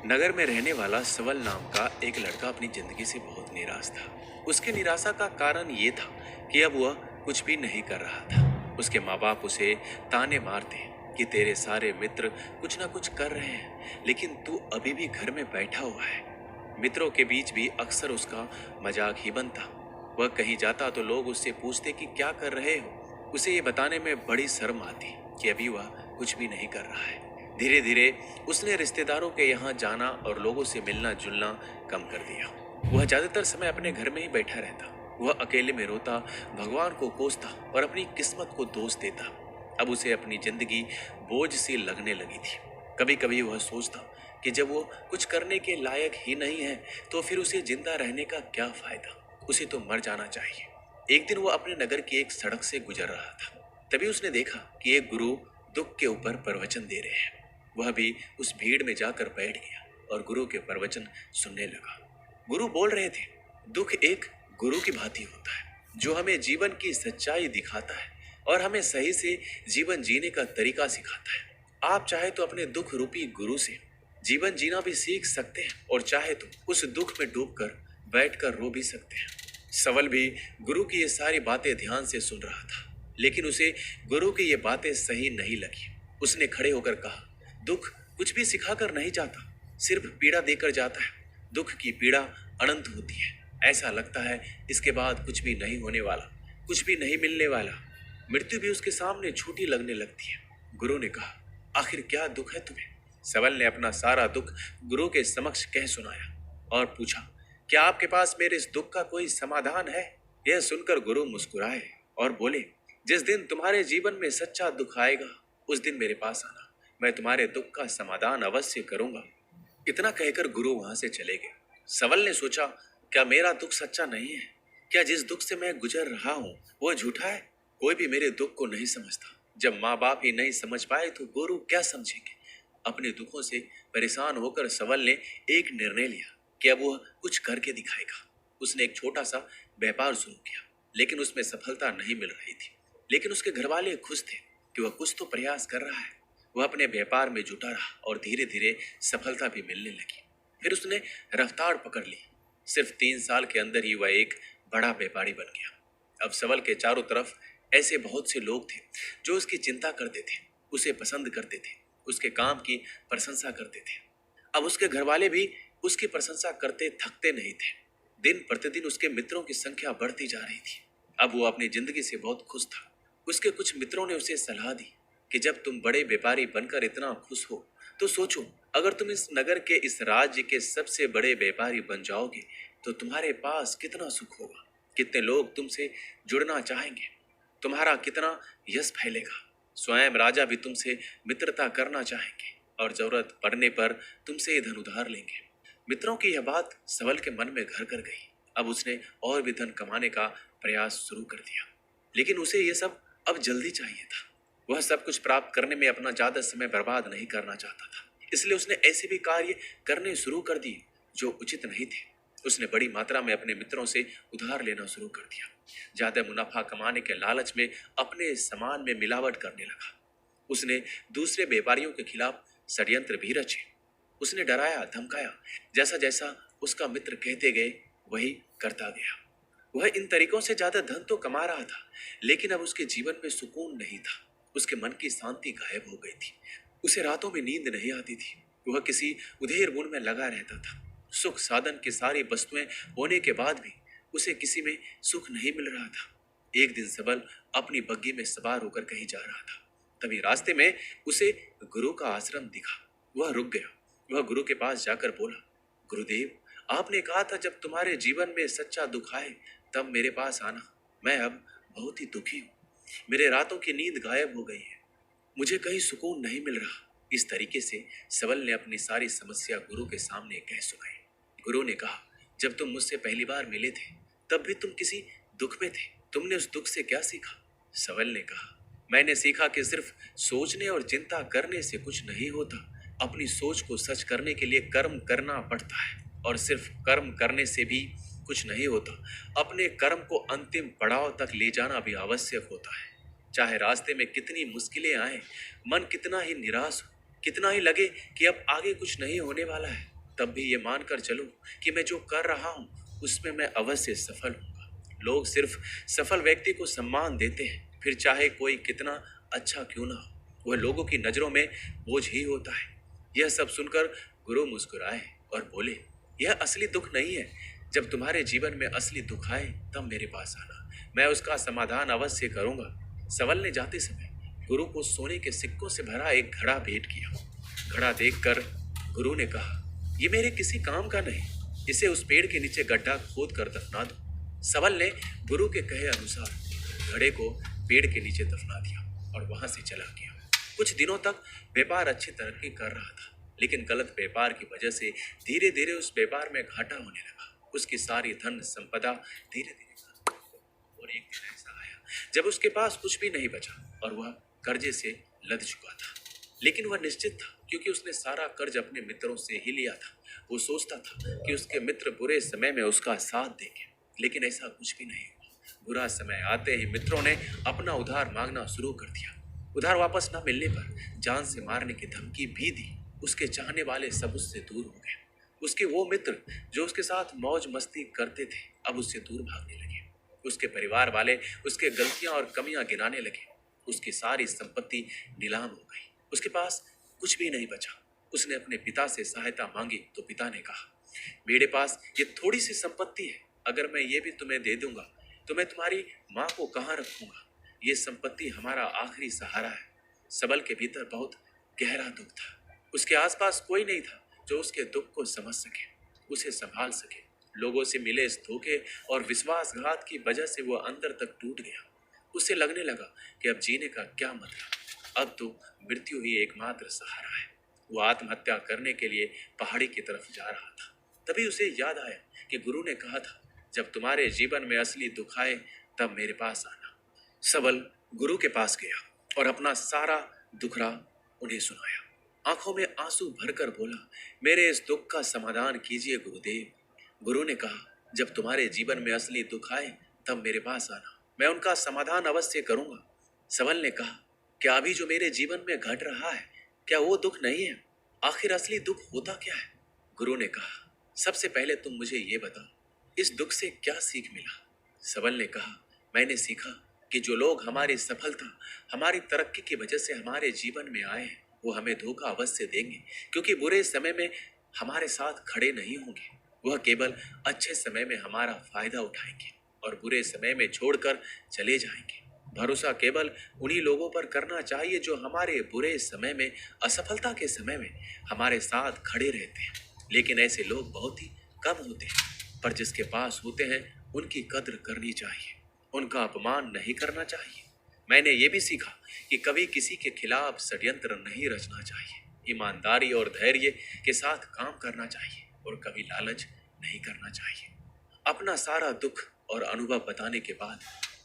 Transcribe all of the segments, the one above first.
नगर में रहने वाला सवल नाम का एक लड़का अपनी जिंदगी से बहुत निराश था। उसकी निराशा का कारण ये था कि अब वह कुछ भी नहीं कर रहा था। उसके माँ बाप उसे ताने मारते कि तेरे सारे मित्र कुछ ना कुछ कर रहे हैं, लेकिन तू अभी भी घर में बैठा हुआ है। मित्रों के बीच भी अक्सर उसका मजाक ही बनता। वह कहीं जाता तो लोग उससे पूछते कि क्या कर रहे हो। उसे ये बताने में बड़ी शर्म आती कि अभी वह कुछ भी नहीं कर रहा है। धीरे धीरे उसने रिश्तेदारों के यहाँ जाना और लोगों से मिलना जुलना कम कर दिया। वह ज्यादातर समय अपने घर में ही बैठा रहता। वह अकेले में रोता, भगवान को कोसता और अपनी किस्मत को दोष देता। अब उसे अपनी जिंदगी बोझ सी लगने लगी थी। कभी कभी वह सोचता कि जब वो कुछ करने के लायक ही नहीं है तो फिर उसे जिंदा रहने का क्या फायदा। उसे तो मर जाना चाहिए। एक दिन वो अपने नगर की एक सड़क से गुजर रहा था। तभी उसने देखा कि एक गुरु दुख के ऊपर प्रवचन दे रहे हैं। वह भी उस भीड़ में जाकर बैठ गया और गुरु के प्रवचन सुनने लगा। गुरु बोल रहे थे, दुख एक गुरु की भांति होता है जो हमें जीवन की सच्चाई दिखाता है और हमें सही से जीवन जीने का तरीका सिखाता है। आप चाहे तो अपने दुख रूपी गुरु से जीवन जीना भी सीख सकते हैं और चाहे तो उस दुख में डूबकर बैठकर रो भी सकते हैं। सवल भी गुरु की ये सारी बातें ध्यान से सुन रहा था, लेकिन उसे गुरु की ये बातें सही नहीं लगी। उसने खड़े होकर कहा, दुख कुछ भी सिखाकर नहीं जाता, सिर्फ पीड़ा देकर जाता है। दुख की पीड़ा अनंत होती है। ऐसा लगता है इसके बाद कुछ भी नहीं होने वाला, कुछ भी नहीं मिलने वाला। मृत्यु भी उसके सामने छोटी लगने लगती है। गुरु ने कहा, आखिर क्या दुख है तुम्हें? सवल ने अपना सारा दुख गुरु के समक्ष कह सुनाया और पूछा, क्या आपके पास मेरे इस दुख का कोई समाधान है? यह सुनकर गुरु मुस्कुराए और बोले, जिस दिन तुम्हारे जीवन में सच्चा दुख आएगा उस दिन मेरे पास आना, मैं तुम्हारे दुख का समाधान अवश्य करूंगा। इतना कहकर गुरु वहां से चले गए। सवल ने सोचा, क्या मेरा दुख सच्चा नहीं है? क्या जिस दुख से मैं गुजर रहा हूँ वो झूठा है? कोई भी मेरे दुख को नहीं समझता। जब माँ बाप ही नहीं समझ पाए तो गुरु क्या समझेंगे? अपने दुखों से परेशान होकर सवल ने एक निर्णय लिया कि अब वह कुछ करके दिखाएगा। उसने एक छोटा सा व्यापार शुरू किया, लेकिन उसमें सफलता नहीं मिल रही थी। लेकिन उसके घर वाले खुश थे कि वह कुछ तो प्रयास कर रहा है। वह अपने व्यापार में जुटा रहा और धीरे धीरे सफलता भी मिलने लगी। फिर उसने रफ्तार पकड़ ली। सिर्फ 3 साल के अंदर ही वह एक बड़ा व्यापारी बन गया। अब सवल के चारों तरफ ऐसे बहुत से लोग थे जो उसकी चिंता करते थे, उसे पसंद करते थे, उसके काम की प्रशंसा करते थे। अब उसके घर वाले भी उसकी प्रशंसा करते थकते नहीं थे। दिन प्रतिदिन उसके मित्रों की संख्या बढ़ती जा रही थी। अब वो अपनी जिंदगी से बहुत खुश था। उसके कुछ मित्रों ने उसे सलाह दी कि जब तुम बड़े व्यापारी बनकर इतना खुश हो तो सोचो, अगर तुम इस नगर के, इस राज्य के सबसे बड़े व्यापारी बन जाओगे तो तुम्हारे पास कितना सुख होगा, कितने लोग तुमसे जुड़ना चाहेंगे, तुम्हारा कितना यश फैलेगा। स्वयं राजा भी तुमसे मित्रता करना चाहेंगे और जरूरत पड़ने पर तुमसे धन उधार लेंगे। मित्रों की यह बात सवल के मन में घर कर गई। अब उसने और भी धन कमाने का प्रयास शुरू कर दिया, लेकिन उसे यह सब अब जल्दी चाहिए था। वह सब कुछ प्राप्त करने में अपना ज्यादा समय बर्बाद नहीं करना चाहता था। इसलिए उसने ऐसे भी कार्य करने शुरू कर दिए जो उचित नहीं थे। उसने बड़ी मात्रा में अपने मित्रों से उधार लेना शुरू कर दिया। ज्यादा मुनाफा कमाने के लालच में अपने सामान में मिलावट करने लगा। उसने दूसरे व्यापारियों के खिलाफ षड्यंत्र भी रचे। उसने डराया धमकाया। जैसा जैसा उसका मित्र कहते गए वही करता गया। वह इन तरीकों से ज्यादा धन तो कमा रहा था, लेकिन अब उसके जीवन में सुकून नहीं था। उसके मन की शांति गायब हो गई थी। उसे रातों में नींद नहीं आती थी। वह किसी उधेड़ बुन में लगा रहता था। सुख साधन की सारी वस्तुएं होने के बाद भी उसे किसी में सुख नहीं मिल रहा था। एक दिन सबल अपनी बग्गी में सवार होकर कहीं जा रहा था। तभी रास्ते में उसे गुरु का आश्रम दिखा। वह रुक गया। वह गुरु के पास जाकर बोला, गुरुदेव, आपने कहा था जब तुम्हारे जीवन में सच्चा दुख आए तब मेरे पास आना। मैं अब बहुत ही दुखी हूँ। मेरे रातों की नींद गायब हो गई है। मुझे कहीं सुकून नहीं मिल रहा। इस तरीके से सबल ने अपनी सारी समस्या गुरु के सामने कह सुनाई। गुरु ने कहा, जब तुम मुझसे पहली बार मिले थे तब भी तुम किसी दुख में थे। तुमने उस दुख से क्या सीखा? सबल ने कहा, मैंने सीखा कि सिर्फ सोचने और चिंता करने से कुछ नहीं होता। अपनी सोच को सच करने के लिए कर्म करना पड़ता है, और सिर्फ कर्म करने से भी कुछ नहीं होता। अपने कर्म को अंतिम पड़ाव तक ले जाना भी आवश्यक होता है। चाहे रास्ते में कितनी मुश्किलें आए, मन कितना ही निराश हो, कितना ही लगे कि अब आगे कुछ नहीं होने वाला है, तब भी ये मानकर चलो कि मैं जो कर रहा हूं उसमें मैं अवश्य सफल हूंगा। लोग सिर्फ सफल व्यक्ति को सम्मान देते हैं, फिर चाहे कोई कितना अच्छा क्यों ना हो, वह लोगों की नजरों में बोझ ही होता है। यह सब सुनकर गुरु मुस्कुराए और बोले, यह असली दुख नहीं है। जब तुम्हारे जीवन में असली दुख आए तब मेरे पास आना, मैं उसका समाधान अवश्य करूंगा। सवल ने जाते समय गुरु को सोने के सिक्कों से भरा एक घड़ा भेंट किया। घड़ा देखकर गुरु ने कहा, ये मेरे किसी काम का नहीं, इसे उस पेड़ के नीचे गड्ढा खोद कर दफना दो। सवल ने गुरु के कहे अनुसार घड़े को पेड़ के नीचे दफना दिया और वहां से चला गया। कुछ दिनों तक व्यापार अच्छी तरक्की कर रहा था, लेकिन गलत व्यापार की वजह से धीरे धीरे उस व्यापार में घाटा होने लगा। उसकी सारी धन संपदा धीरे धीरे और एक दिन ऐसा आया जब उसके पास कुछ भी नहीं बचा और वह कर्जे से लद चुका था। लेकिन वह निश्चित था, क्योंकि उसने सारा कर्ज अपने मित्रों से ही लिया था। वो सोचता था कि उसके मित्र बुरे समय में उसका साथ देंगे, लेकिन ऐसा कुछ भी नहीं हुआ। बुरा समय आते ही मित्रों ने अपना उधार मांगना शुरू कर दिया। उधार वापस न मिलने पर जान से मारने की धमकी भी दी। उसके चाहने वाले सब उससे दूर हो गए। उसके वो मित्र जो उसके साथ मौज मस्ती करते थे अब उससे दूर भागने लगे। उसके परिवार वाले उसके गलतियां और कमियां गिनाने लगे। उसकी सारी संपत्ति नीलाम हो गई। उसके पास कुछ भी नहीं बचा। उसने अपने पिता से सहायता मांगी तो पिता ने कहा, मेरे पास ये थोड़ी सी संपत्ति है, अगर मैं ये भी तुम्हें दे दूंगा तो मैं तुम्हारी माँ को कहाँ रखूंगा। ये संपत्ति हमारा आखिरी सहारा है। सबल के भीतर बहुत गहरा दुख था। उसके आसपास कोई नहीं था जो उसके दुख को समझ सके, उसे संभाल सके। लोगों से मिले इस धोखे और विश्वासघात की वजह से वो अंदर तक टूट गया। उसे लगने लगा कि अब जीने का क्या मतलब, अब तो मृत्यु ही एकमात्र सहारा है। वो आत्महत्या करने के लिए पहाड़ी की तरफ जा रहा था। तभी उसे याद आया कि गुरु ने कहा था, जब तुम्हारे जीवन में असली दुख आए तब मेरे पास आना। सबल गुरु के पास गया और अपना सारा दुखड़ा उन्हें सुनाया। आंखों में आंसू भरकर बोला, मेरे इस दुख का समाधान कीजिए गुरुदेव। गुरु ने कहा, जब तुम्हारे जीवन में असली दुख आए तब मेरे पास आना, मैं उनका समाधान अवश्य करूंगा। सबल ने कहा, क्या अभी जो मेरे जीवन में घट रहा है क्या वो दुख नहीं है? आखिर असली दुख होता क्या है? गुरु ने कहा, सबसे पहले तुम मुझे ये बताओ, इस दुख से क्या सीख मिला? सबल ने कहा, मैंने सीखा कि जो लोग हमारी सफलता, हमारी तरक्की की वजह से हमारे जीवन में आए हैं वो हमें धोखा अवश्य देंगे, क्योंकि बुरे समय में हमारे साथ खड़े नहीं होंगे। वह केवल अच्छे समय में हमारा फायदा उठाएंगे और बुरे समय में छोड़कर चले जाएंगे। भरोसा केवल उन्हीं लोगों पर करना चाहिए जो हमारे बुरे समय में, असफलता के समय में हमारे साथ खड़े रहते हैं। लेकिन ऐसे लोग बहुत ही कम होते हैं, पर जिसके पास होते हैं उनकी कद्र करनी चाहिए, उनका अपमान नहीं करना चाहिए। मैंने ये भी सीखा कि कभी किसी के खिलाफ षड्यंत्र नहीं रचना चाहिए। ईमानदारी और धैर्य के साथ काम करना चाहिए और कभी लालच नहीं करना चाहिए। अपना सारा दुख और अनुभव बताने के बाद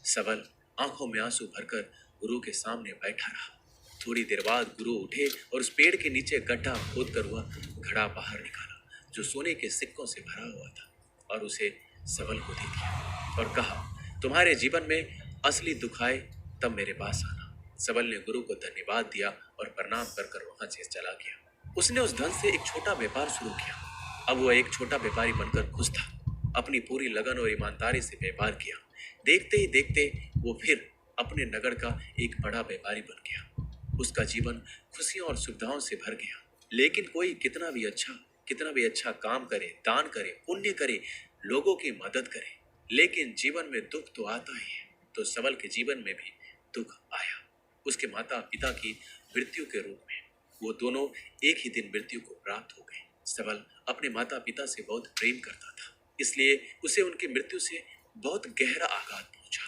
सबल आंखों में आंसू भरकर गुरु के सामने बैठा रहा। थोड़ी देर बाद गुरु उठे और उस पेड़ के नीचे गड्ढा खोदकर वह घड़ा बाहर निकाला जो सोने के सिक्कों से भरा हुआ था और उसे सबल को दे दिया और कहा, तुम्हारे जीवन में असली दुख आए तब मेरे पास आना। सबल ने गुरु को धन्यवाद दिया और प्रणाम कर कर वहां से चला गया। उसने उस धन से एक छोटा व्यापार शुरू किया। अब वह एक छोटा व्यापारी बनकर खुश था। अपनी पूरी लगन और ईमानदारी से व्यापार किया। देखते ही देखते वो फिर अपने नगर का एक बड़ा व्यापारी बन गया। उसका जीवन खुशियों और सुविधाओं से भर गया। लेकिन कोई कितना भी अच्छा काम करे, दान करे, पुण्य करे, लोगों की मदद करे, लेकिन जीवन में दुख तो आता ही है। तो सबल के जीवन में भी दुख आया। उसके माता पिता की मृत्यु के रूप में वो दोनों एक ही दिन मृत्यु को प्राप्त हो गए। सबल अपने माता पिता से बहुत प्रेम करता था, इसलिए उसे उनकी मृत्यु से बहुत गहरा आघात पहुंचा।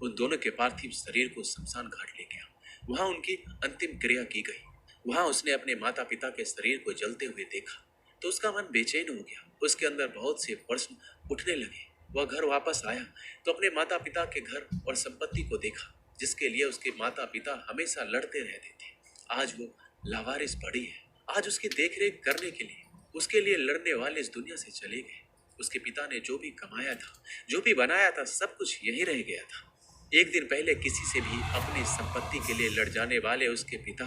उन दोनों के पार्थिव शरीर को शमशान घाट ले गया। वहां उनकी अंतिम क्रिया की गई। वहां उसने अपने माता पिता के शरीर को जलते हुए देखा तो उसका मन बेचैन हो गया। उसके अंदर बहुत से प्रश्न उठने लगे। वह घर वापस आया तो अपने माता पिता के घर और संपत्ति को देखा जिसके लिए उसके माता पिता हमेशा लड़ते रहते थे। आज वो लावारिस पड़ी है। आज उसकी देखरेख करने के लिए उसके लिए लड़ने वाले इस दुनिया से चले गए। उसके पिता ने जो भी कमाया था, जो भी बनाया था, सब कुछ यहीं रह गया था। एक दिन पहले किसी से भी अपनी संपत्ति के लिए लड़ जाने वाले उसके पिता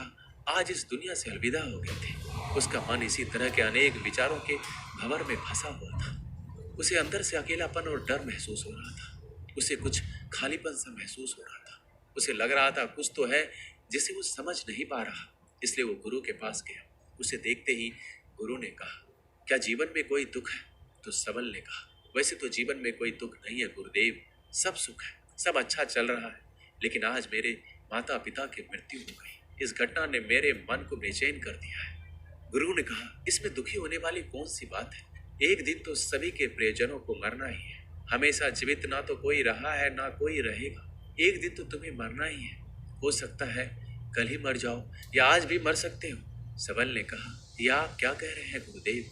आज इस दुनिया से अलविदा हो गए थे। उसका मन इसी तरह के अनेक विचारों के भंवर में फंसा हुआ था। उसे अंदर से अकेलापन और डर महसूस हो रहा था। उसे कुछ खालीपन सा महसूस हो रहा था। उसे लग रहा था कुछ तो है जिसे वो समझ नहीं पा रहा। इसलिए वो गुरु के पास गया। उसे देखते ही गुरु ने कहा, क्या जीवन में कोई दुख है? तो सबल ने कहा, वैसे तो जीवन में कोई दुख नहीं है गुरुदेव, सब सुख है, सब अच्छा चल रहा है। लेकिन आज मेरे माता पिता की मृत्यु हो गई। इस घटना ने मेरे मन को बेचैन कर दिया है। गुरु ने कहा, इसमें दुखी होने वाली कौन सी बात है? एक दिन तो सभी के प्रियजनों को मरना ही है। हमेशा जीवित ना तो कोई रहा है ना कोई रहेगा। एक दिन तो तुम्हें मरना ही है। हो सकता है कल ही मर जाओ या आज भी मर सकते हो। सबल ने कहा, यह आप क्या कह रहे हैं गुरुदेव?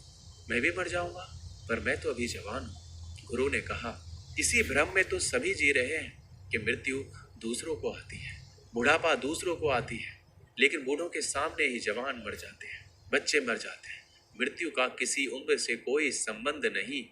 मैं भी मर जाऊंगा, पर मैं तो अभी जवान हूँ। गुरु ने कहा, इसी भ्रम में तो सभी जी रहे हैं कि मृत्यु दूसरों को आती है, बुढ़ापा दूसरों को आती है, लेकिन बूढ़ों के सामने ही जवान मर जाते हैं, बच्चे मर जाते हैं। मृत्यु का किसी उम्र से कोई संबंध नहीं,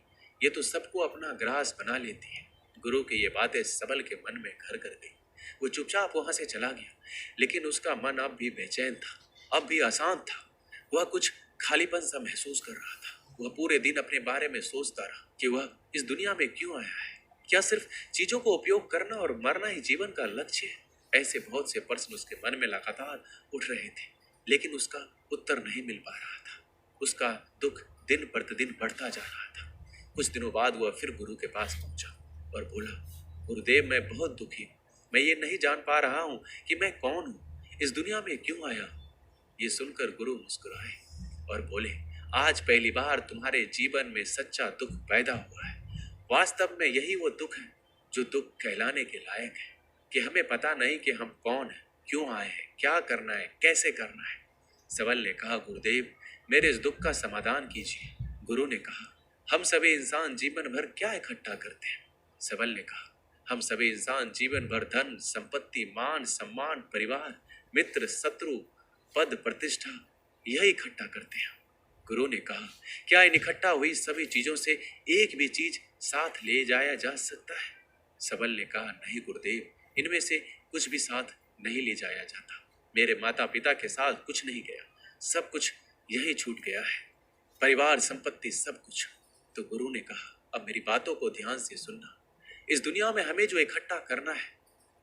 ये तो सबको अपना ग्रास बना लेती है। गुरु की ये बातें सबल के मन में घर कर गई। वो चुपचाप वहां से चला गया, लेकिन उसका मन अब भी बेचैन था, अब भी अशांत था। वह कुछ खालीपन सा महसूस कर रहा था। वह पूरे दिन अपने बारे में सोचता रहा कि वह इस दुनिया में क्यों आया है। क्या सिर्फ चीजों को उपयोग करना और मरना ही जीवन का लक्ष्य है? ऐसे बहुत से प्रश्न उसके मन में लगातार उठ रहे थे, लेकिन उसका उत्तर नहीं मिल पा रहा था। उसका दुख दिन प्रतिदिन बढ़ता जा रहा था। कुछ दिनों बाद वह फिर गुरु के पास पहुंचा और बोला, गुरुदेव मैं बहुत दुखी हूँ। मैं ये नहीं जान पा रहा हूँ कि मैं कौन हूँ, इस दुनिया में क्यों आया हूँ। ये सुनकर गुरु मुस्कुराए और बोले, आज पहली बार तुम्हारे जीवन में सच्चा दुख पैदा हुआ है। वास्तव में यही वो दुख है जो दुख कहलाने के लायक है, कि हमें पता नहीं कि हम कौन हैं, क्यों आए हैं, क्या करना है, कैसे करना है। सबल ने कहा, गुरुदेव मेरे इस दुख का समाधान कीजिए। गुरु ने कहा, हम सभी इंसान जीवन भर क्या इकट्ठा करते हैं? सबल ने कहा, हम सभी इंसान जीवन भर धन संपत्ति मान सम्मान परिवार मित्र शत्रु पद प्रतिष्ठा यही इकट्ठा करते हैं। गुरु ने कहा, क्या इन इकट्ठा हुई सभी चीजों से एक भी चीज साथ ले जाया जा सकता है? सबल ने कहा, नहीं गुरुदेव, इनमें से कुछ भी साथ नहीं ले जाया जाता। मेरे माता पिता के साथ कुछ नहीं गया, सब कुछ यही छूट गया है, परिवार संपत्ति सब कुछ। तो गुरु ने कहा, अब मेरी बातों को ध्यान से सुनना। इस दुनिया में हमें जो इकट्ठा करना है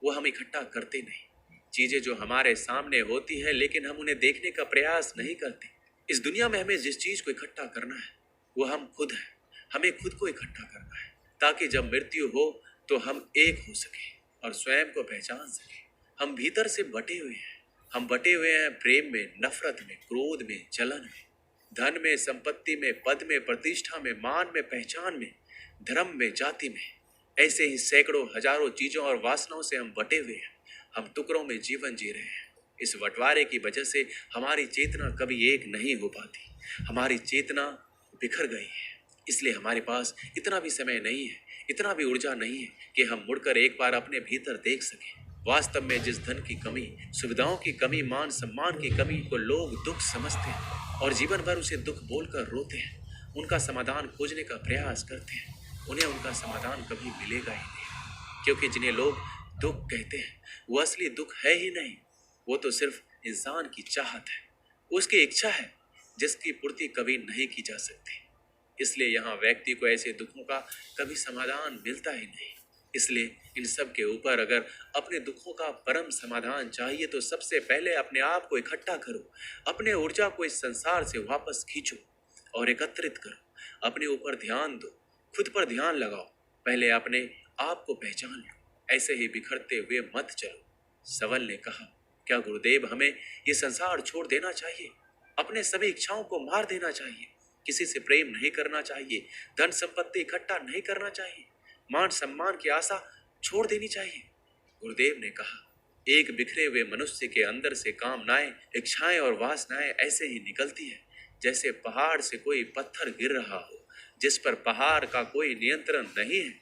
वो हम इकट्ठा करते नहीं। चीजें जो हमारे सामने होती है लेकिन हम उन्हें देखने का प्रयास नहीं करते। इस दुनिया में हमें जिस चीज को इकट्ठा करना है वो हम खुद हैं। हमें खुद को इकट्ठा करना है ताकि जब मृत्यु हो तो हम एक हो सके और स्वयं को पहचान सके। हम भीतर से बटे हुए हैं। हम बटे हुए हैं प्रेम में, नफरत में, क्रोध में, जलन में, धन में, संपत्ति में, पद में, प्रतिष्ठा में, मान में, पहचान में, धर्म में, जाति में। ऐसे ही सैकड़ों हजारों चीजों और वासनाओं से हम बटे हुए हैं। हम टुकड़ों में जीवन जी रहे हैं। इस बंटवारे की वजह से हमारी चेतना कभी एक नहीं हो पाती। हमारी चेतना बिखर गई है। इसलिए हमारे पास इतना भी समय नहीं है, इतना भी ऊर्जा नहीं है कि हम मुड़कर एक बार अपने भीतर देख सकें। वास्तव में जिस धन की कमी, सुविधाओं की कमी, मान सम्मान की कमी को लोग दुख समझते हैं और जीवन भर उसे दुख बोलकर रोते हैं, उनका समाधान खोजने का प्रयास करते हैं, उन्हें उनका समाधान कभी मिलेगा ही नहीं। क्योंकि जिन्हें लोग दुख कहते हैं वो असली दुख है ही नहीं। वो तो सिर्फ इंसान की चाहत है, उसकी इच्छा है जिसकी पूर्ति कभी नहीं की जा सकती। इसलिए यहाँ व्यक्ति को ऐसे दुखों का कभी समाधान मिलता ही नहीं। इसलिए इन सब के ऊपर अगर अपने दुखों का परम समाधान चाहिए तो सबसे पहले अपने आप को इकट्ठा करो, अपने ऊर्जा को इस संसार से वापस खींचो और एकत्रित करो। अपने ऊपर ध्यान दो, खुद पर ध्यान लगाओ। पहले अपने आप को पहचान लो, ऐसे ही बिखरते हुए मत चलो। सबल ने कहा, क्या गुरुदेव हमें ये संसार छोड़ देना चाहिए? अपने सभी इच्छाओं को मार देना चाहिए? किसी से प्रेम नहीं करना चाहिए? धन संपत्ति इकट्ठा नहीं करना चाहिए? मान सम्मान की आशा छोड़ देनी चाहिए? गुरुदेव ने कहा, एक बिखरे हुए मनुष्य के अंदर से कामनाएं, इच्छाएं और वासनाएं ऐसे ही निकलती है जैसे पहाड़ से कोई पत्थर गिर रहा हो, जिस पर पहाड़ का कोई नियंत्रण नहीं है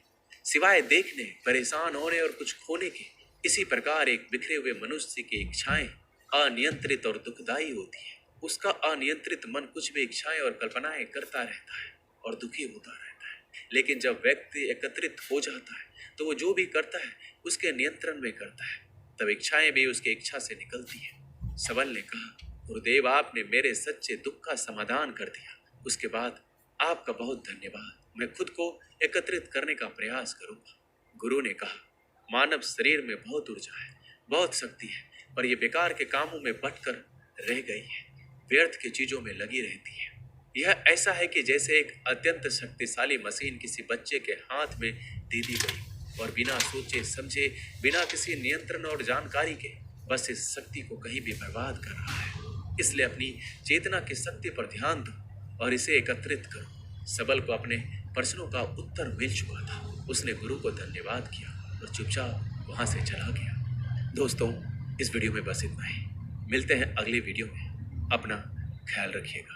सिवाय देखने, परेशान होने और कुछ खोने के। इसी प्रकार एक बिखरे हुए मनुष्य की इच्छाएं अनियंत्रित और दुखदायी होती है। उसका अनियंत्रित मन कुछ भी इच्छाएं और कल्पनाएं करता रहता है और दुखी होता रहता है। लेकिन जब व्यक्ति एकत्रित हो जाता है तो वो जो भी करता है उसके नियंत्रण में करता है, तब इच्छाएं भी उसकी इच्छा से निकलती है। सबल ने कहा, गुरुदेव आपने मेरे सच्चे दुख का समाधान कर दिया। उसके बाद आपका बहुत धन्यवाद। मैं खुद को एकत्रित करने का प्रयास करूंगा। गुरु ने कहा, मानव शरीर में बहुत ऊर्जा है, बहुत शक्ति है, पर यह बेकार के कामों में बटकर रह गई है, व्यर्थ की चीजों में लगी रहती है। यह ऐसा है कि जैसे एक अत्यंत शक्तिशाली मशीन किसी बच्चे के हाथ में दे दी गई और बिना सोचे समझे, बिना किसी नियंत्रण और जानकारी के बस इस शक्ति को कहीं भी बर्बाद कर रहा है। इसलिए अपनी चेतना की शक्ति पर ध्यान दो और इसे एकत्रित करो। सबल को अपने प्रश्नों का उत्तर मिल चुका था। उसने गुरु को धन्यवाद किया और चुपचाप वहां से चला गया। दोस्तों, इस वीडियो में बस इतना ही। मिलते हैं अगली वीडियो में। अपना ख्याल रखिएगा।